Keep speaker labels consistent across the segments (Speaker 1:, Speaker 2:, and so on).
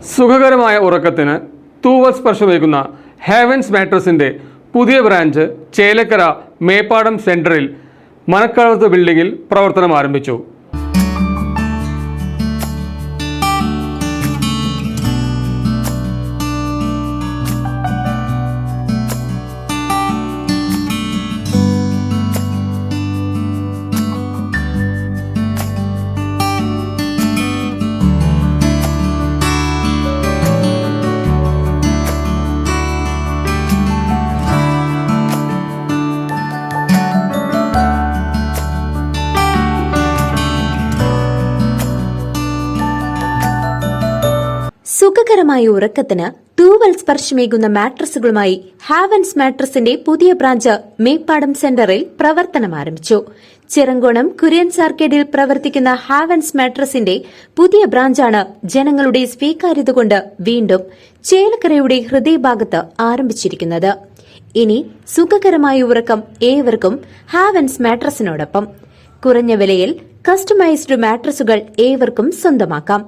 Speaker 1: സുഖകരമായ ഉറക്കത്തിന് തൂവൽ സ്പർശമേകുന്ന ഹെവൻസ് മാട്രസിൻ്റെ പുതിയ ബ്രാഞ്ച് ചേലക്കര മേപ്പാടം സെൻറ്ററിൽ മനക്കടവത്ത് ബിൽഡിങ്ങിൽ പ്രവർത്തനം ആരംഭിച്ചു.
Speaker 2: സുഖകരമായ ഉറക്കത്തിന് തൂവൽ സ്പർശമേകുന്ന മാട്രസുകളുമായി ഹാവൻസ് മാട്രസിന്റെ പുതിയ ബ്രാഞ്ച് മേപ്പാടം സെന്ററിൽ പ്രവർത്തനം ആരംഭിച്ചു. ചിറങ്കോണം കുര്യൻസ് ആർക്കേഡിൽ പ്രവർത്തിക്കുന്ന ഹാവൻസ് മാട്രസിന്റെ പുതിയ ബ്രാഞ്ചാണ് ജനങ്ങളുടെ സ്വീകാര്യത കൊണ്ട് വീണ്ടും ചേലക്കരയുടെ ഹൃദയഭാഗത്ത് ആരംഭിച്ചിരിക്കുന്നത്. ഇനി സുഖകരമായ ഉറക്കം ഏവർക്കും ഹാവൻസ് മാട്രസിനോടൊപ്പം. കുറഞ്ഞ വിലയിൽ കസ്റ്റമൈസ്ഡ് മാട്രസുകൾ ഏവർക്കും സ്വന്തമാക്കാം.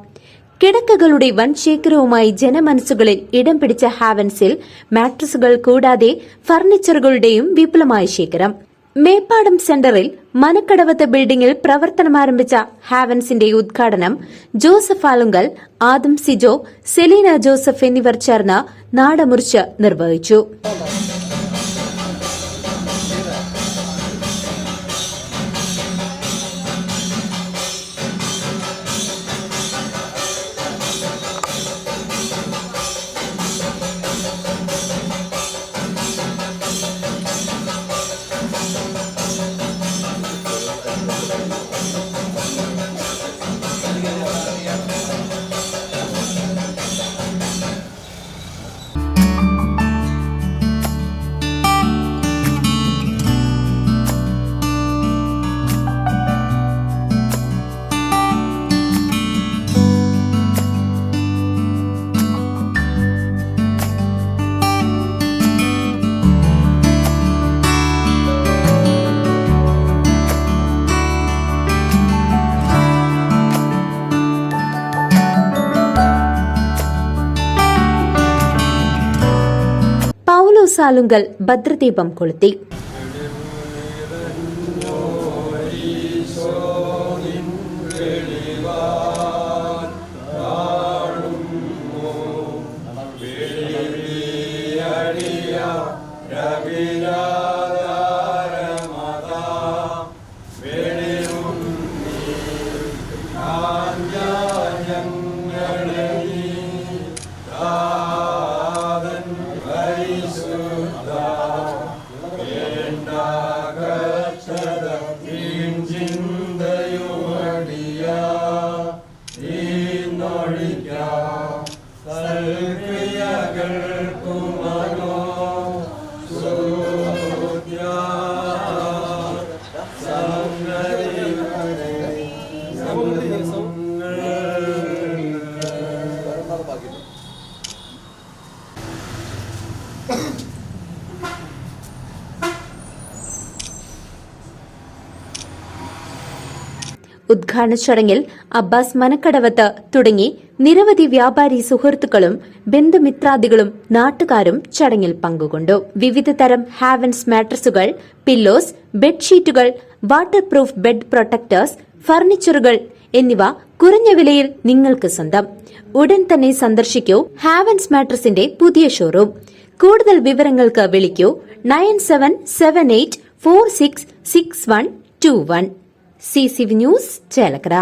Speaker 2: കിടക്കകളുടെ വൻ ശേഖരവുമായി ജനമനസ്സുകളിൽ ഇടം പിടിച്ച ഹാവൻസിൽ മാട്രസുകൾ കൂടാതെ ഫർണിച്ചറുകളുടെയും വിപുലമായ ശേഖരം. മേപ്പാടം സെന്ററിൽ മനക്കടവത്ത് ബിൽഡിംഗിൽ പ്രവർത്തനമാരംഭിച്ച ഹാവൻസിന്റെ ഉദ്ഘാടനം ജോസഫ് ആലുങ്കൽ, ആദം സിജോ, സെലീന ജോസഫ് എന്നിവർ ചേർന്ന് നാടമുറിച്ച് നിർവഹിച്ചു. സാലുങ്കൽ ഭദ്രദീപം കൊളുത്തി. ഉദ്ഘാടന ചടങ്ങിൽ അബ്ബാസ് മനക്കടവത്ത് തുടങ്ങി നിരവധി വ്യാപാരി സുഹൃത്തുക്കളും ബന്ധുമിത്രാദികളും നാട്ടുകാരും ചടങ്ങിൽ പങ്കുകൊണ്ടു. വിവിധ തരം ഹാവൻസ് മാട്രസുകൾ, പില്ലോസ്, ബെഡ്ഷീറ്റുകൾ, വാട്ടർ പ്രൂഫ് ബെഡ് പ്രൊട്ടക്ടേഴ്സ്, ഫർണിച്ചറുകൾ എന്നിവ കുറഞ്ഞ വിലയിൽ നിങ്ങൾക്ക് സ്വന്തം. ഉടൻ തന്നെ സന്ദർശിക്കൂ ഹാവൻസ് മാട്രസിന്റെ പുതിയ ഷോറൂം. കൂടുതൽ വിവരങ്ങൾക്ക് വിളിക്കൂ 9778466121. CCV news Chelakkara.